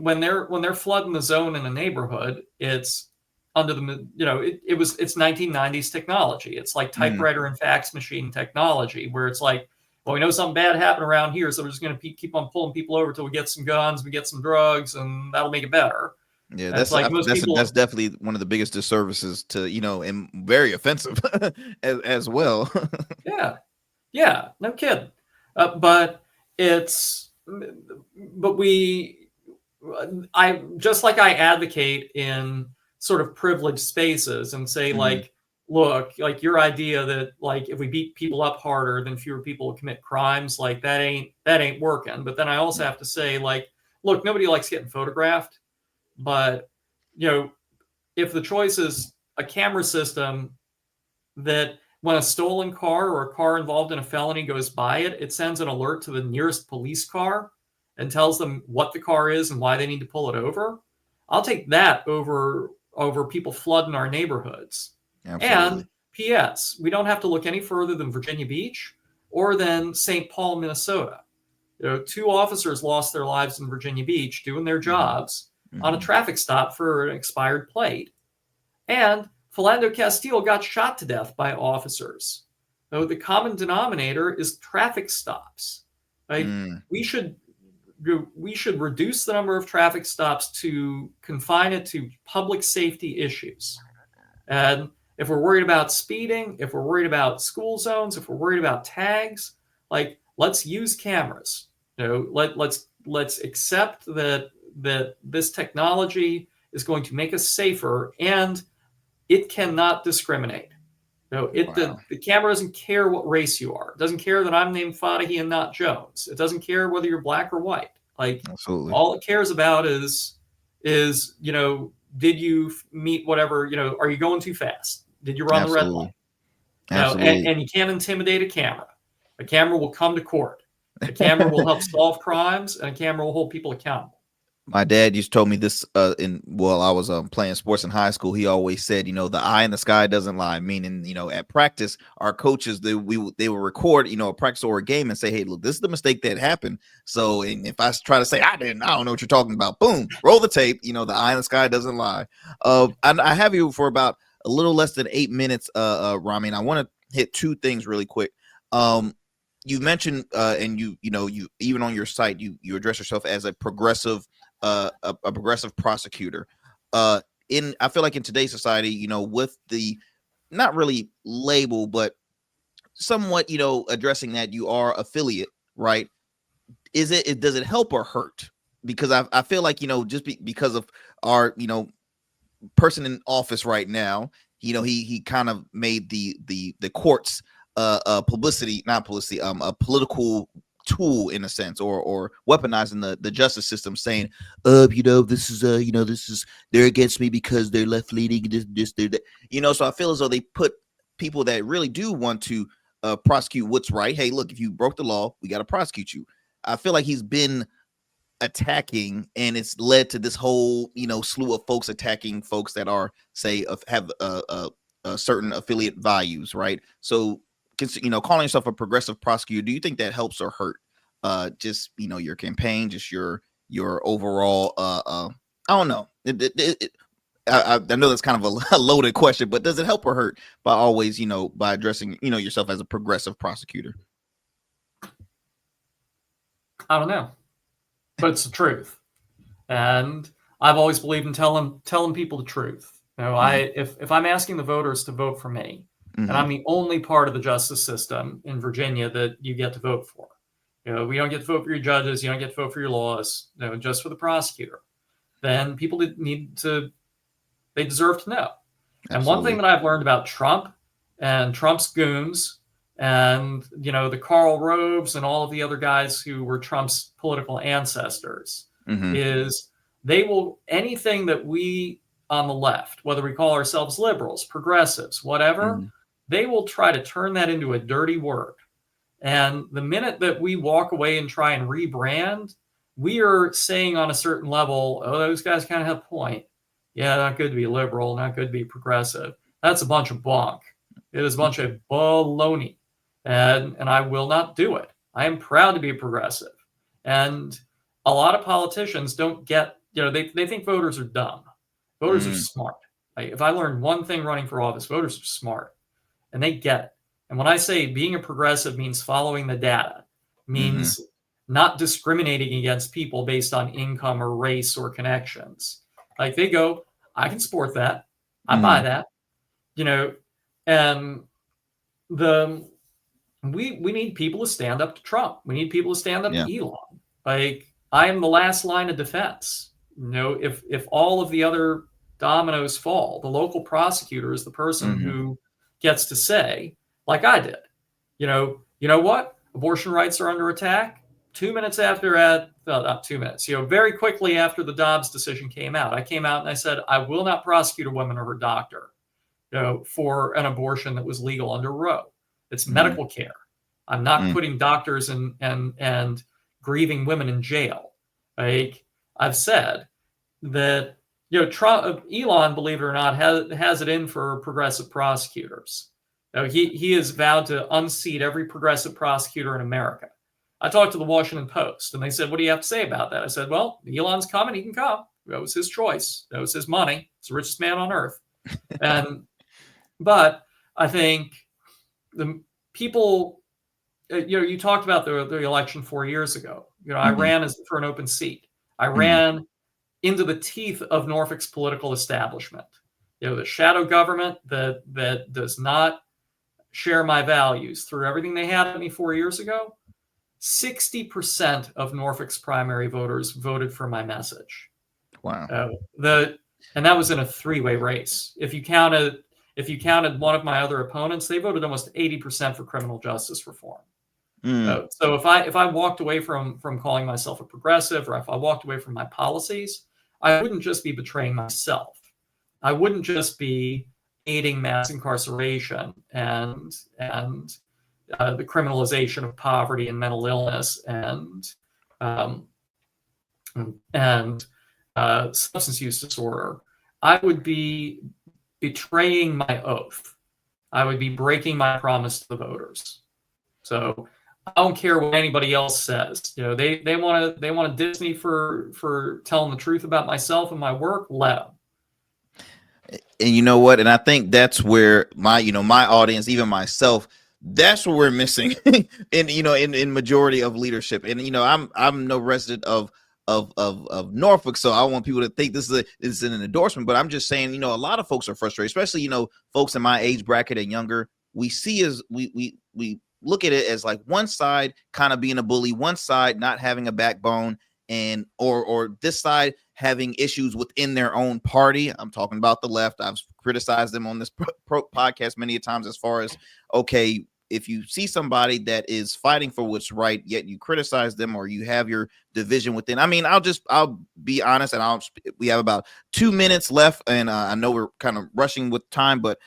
when they're flooding the zone in a neighborhood, it's under the, it's 1990s technology. It's like typewriter and fax machine technology, where it's like, well, we know something bad happened around here, so we're just going to keep on pulling people over till we get some guns, we get some drugs, and that'll make it better. Yeah, that's definitely one of the biggest disservices to, and very offensive as well. Yeah, no kidding. But we I just like I advocate in sort of privileged spaces and say like, look, like your idea that like if we beat people up harder, then fewer people will commit crimes, like that ain't working. But then I also have to say like, look, nobody likes getting photographed, but if the choice is a camera system that when a stolen car or a car involved in a felony goes by it, it sends an alert to the nearest police car and tells them what the car is and why they need to pull it over. I'll take that over people flooding our neighborhoods. Absolutely. And P.S. We don't have to look any further than Virginia Beach or than St. Paul, Minnesota. 2 officers lost their lives in Virginia Beach doing their jobs on a traffic stop for an expired plate. And Philando Castile got shot to death by officers. So the common denominator is traffic stops. Like we should reduce the number of traffic stops to confine it to public safety issues. And if we're worried about speeding, if we're worried about school zones, if we're worried about tags, like let's use cameras. Let's accept that this technology is going to make us safer, and it cannot discriminate. The camera doesn't care what race you are. It doesn't care that I'm named Fatehi and not Jones. It doesn't care whether you're black or white. Like Absolutely. all it cares about is did you meet whatever, are you going too fast? Did you run the red light? Absolutely. And you can't intimidate a camera. A camera will come to court. A camera will help solve crimes, and a camera will hold people accountable. My dad used to tell me this while I was playing sports in high school. He always said, the eye in the sky doesn't lie. Meaning, at practice, our coaches they would record, a practice or a game and say, hey, look, this is the mistake that happened. So, and if I try to say I don't know what you're talking about, boom, roll the tape. The eye in the sky doesn't lie. I have you for about a little less than 8 minutes, Ramin. I want to hit 2 things really quick. You mentioned and you even on your site you address yourself as a progressive prosecutor. I feel like in today's society, with the not really label, but somewhat, addressing that you are affiliate, right? Does it help or hurt? Because I feel like, just because of our, person in office right now, he kind of made the courts a political tool in a sense, or weaponizing the justice system, saying this is they're against me because they're left leaning, so I feel as though they put people that really do want to prosecute what's right. Hey, look, if you broke the law, we got to prosecute you. I feel like he's been attacking, and it's led to this whole slew of folks attacking folks that are have a certain affiliate values, right? So calling yourself a progressive prosecutor, do you think that helps or hurt just your campaign, just your overall I don't know, I know that's kind of a loaded question, but does it help or hurt by always by addressing yourself as a progressive prosecutor? I don't know, but it's the truth, and I've always believed in telling people the truth. If I'm asking the voters to vote for me, and I'm the only part of the justice system in Virginia that you get to vote for. We don't get to vote for your judges. You don't get to vote for your laws. Just for the prosecutor. Then people they deserve to know. Absolutely. And one thing that I've learned about Trump and Trump's goons and, the Karl Roves and all of the other guys who were Trump's political ancestors is they will, anything that we on the left, whether we call ourselves liberals, progressives, whatever, they will try to turn that into a dirty word. And the minute that we walk away and try and rebrand, we are saying on a certain level, oh, those guys kind of have a point. Yeah, not good to be liberal, not good to be progressive. That's a bunch of bunk. It is a bunch of baloney. And I will not do it. I am proud to be a progressive. And a lot of politicians don't get, they think voters are dumb. Voters are smart. If I learned one thing running for office, voters are smart. And they get it. And when I say being a progressive means following the data, means not discriminating against people based on income or race or connections. Like they go, I can support that. I buy that. And we need people to stand up to Trump. We need people to stand up to Elon. Like I am the last line of defense. if all of the other dominoes fall, the local prosecutor is the person who gets to say, like I did, you know what? Abortion rights are under attack. 2 minutes after that, well, not 2 minutes, very quickly after the Dobbs decision came out, I came out and I said, I will not prosecute a woman or her doctor, for an abortion that was legal under Roe. It's medical care. I'm not putting doctors and grieving women in jail. Like I've said that, Elon, believe it or not, has it in for progressive prosecutors. He has vowed to unseat every progressive prosecutor in America. I talked to the Washington Post, and they said, what do you have to say about that? I said, well, Elon's coming. He can come. That was his choice. That was his money. He's the richest man on earth. But I think the people, you talked about the election 4 years ago. I ran for an open seat. I ran into the teeth of Norfolk's political establishment. The shadow government that does not share my values threw everything they had at me 4 years ago. 60% of Norfolk's primary voters voted for my message. Wow. And that was in a three-way race. If you counted one of my other opponents, they voted almost 80% for criminal justice reform. So if I walked away from calling myself a progressive, or if I walked away from my policies, I wouldn't just be betraying myself. I wouldn't just be aiding mass incarceration and the criminalization of poverty and mental illness and substance use disorder. I would be betraying my oath. I would be breaking my promise to the voters. So I don't care what anybody else says. They want to diss me for telling the truth about myself and my work. Let them. And you know what? And I think that's where my audience, even myself, that's what we're missing in majority of leadership. And I'm no resident of Norfolk, so I want people to think this is an endorsement. But I'm just saying, a lot of folks are frustrated, especially folks in my age bracket and younger. We see we look at it as like one side kind of being a bully, one side not having a backbone, and or this side having issues within their own party. I'm talking about the left. I've criticized them on this podcast many times as far as, okay, if you see somebody that is fighting for what's right, yet you criticize them, or you have your division within. I mean, I'll be honest, and we have about 2 minutes left, and I know we're kind of rushing with time, but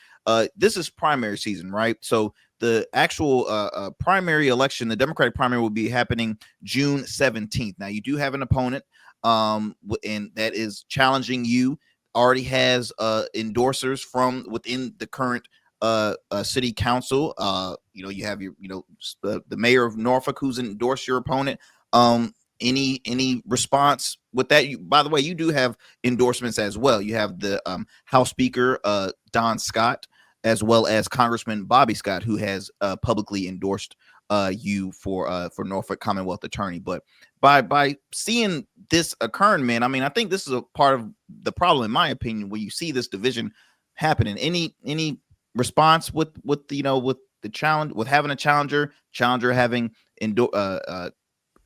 this is primary season, right? So the actual primary election, the Democratic primary, will be happening June 17th. Now, you do have an opponent, and that is challenging you. Already has endorsers from within the current city council. You have your the mayor of Norfolk who's endorsed your opponent. Any response with that? By the way, you do have endorsements as well. You have the House Speaker Don Scott, as well as Congressman Bobby Scott, who has publicly endorsed you for Norfolk Commonwealth Attorney. But by seeing this occurring, man, I mean, I think this is a part of the problem, in my opinion, where you see this division happening. Any response with the challenge, with having a challenger having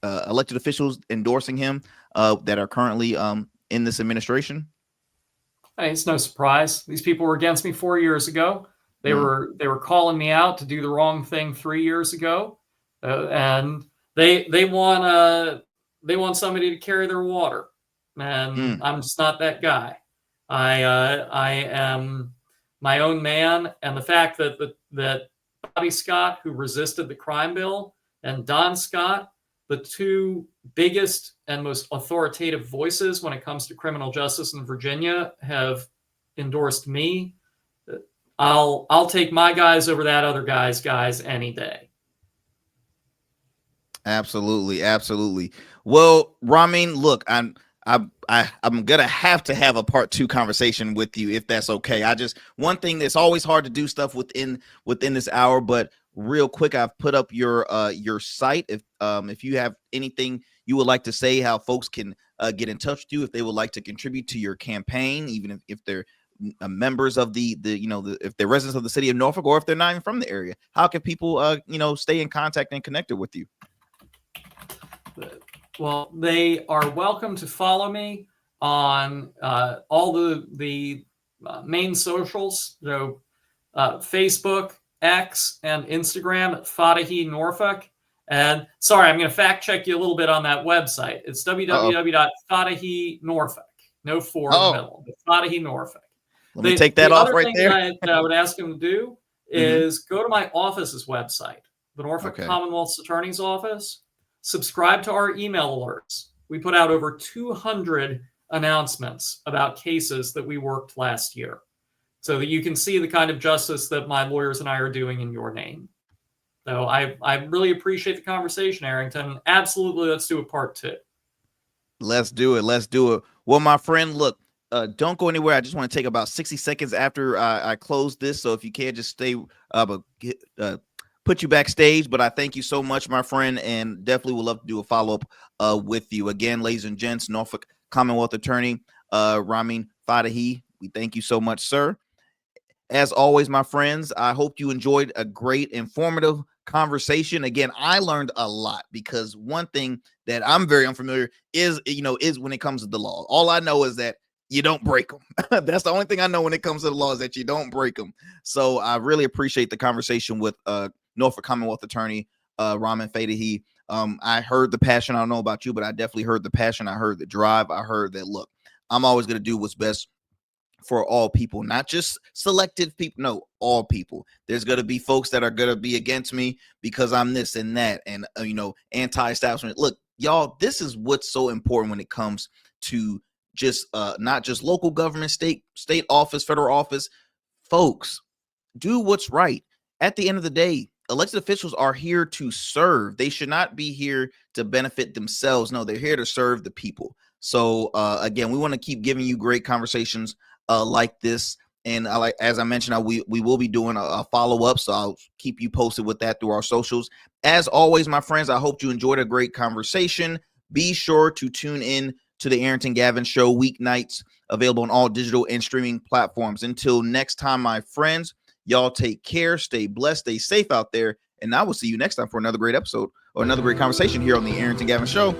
elected officials endorsing him that are currently in this administration? It's no surprise. These people were against me 4 years ago. They were calling me out to do the wrong thing 3 years ago, and they want somebody to carry their water, and I'm just not that guy. I am my own man, and the fact that Bobby Scott, who resisted the crime bill, and Don Scott, the two biggest and most authoritative voices when it comes to criminal justice in Virginia, have endorsed me. I'll take my guys over that other guy's guys any day. Absolutely. Well, Ramin, look, I'm gonna have to have a part 2 conversation with you, if that's okay. One thing that's always hard to do stuff within this hour, but real quick, I've put up your site. If you have anything you would like to say, how folks can get in touch with you if they would like to contribute to your campaign, even if they're members of if they're residents of the city of Norfolk, or if they're not even from the area, how can people stay in contact and connected with you? Well, they are welcome to follow me on all the main socials, so Facebook, X, and Instagram at Fatehi Norfolk. And sorry, I'm going to fact check you a little bit on that website. It's www.fatehi Norfolk. No four in the middle. Fatehi Norfolk. Let me take that off right there. The other thing that I would ask him to do is go to my office's website, the Norfolk Commonwealth Attorney's office. Subscribe to our email alerts. We put out over 200 announcements about cases that we worked last year, so that you can see the kind of justice that my lawyers and I are doing in your name. So I really appreciate the conversation, Arrington. Absolutely, let's do a part 2. Let's do it. Let's do it. Well, my friend, look, don't go anywhere. I just want to take about 60 seconds after I close this. So if you can, just stay, put you backstage. But I thank you so much, my friend, and definitely would love to do a follow-up with you. Again, ladies and gents, Norfolk Commonwealth Attorney Ramin Fatehi, we thank you so much, sir. As always, my friends, I hope you enjoyed a great, informative conversation. Again, I learned a lot, because one thing that I'm very unfamiliar is when it comes to the law. All I know is that you don't break them. That's the only thing I know when it comes to the law, is that you don't break them. So I really appreciate the conversation with Norfolk Commonwealth Attorney Ramin Fatehi. I heard the passion. I don't know about you, but I definitely heard the passion. I heard the drive. I heard that, look, I'm always going to do what's best for all people, not just selected people. No, all people. There's going to be folks that are going to be against me because I'm this and that, and anti-establishment. Look, y'all, this is what's so important when it comes to just not just local government, state office, federal office. Folks, do what's right. At the end of the day, elected officials are here to serve. They should not be here to benefit themselves. No, they're here to serve the people. So again, we want to keep giving you great conversations like this. And as I mentioned, we will be doing a follow-up. So I'll keep you posted with that through our socials. As always, my friends, I hope you enjoyed a great conversation. Be sure to tune in to the Arrington Gavin Show weeknights, available on all digital and streaming platforms. Until next time, my friends, y'all take care, stay blessed, stay safe out there. And I will see you next time for another great episode or another great conversation here on the Arrington Gavin Show.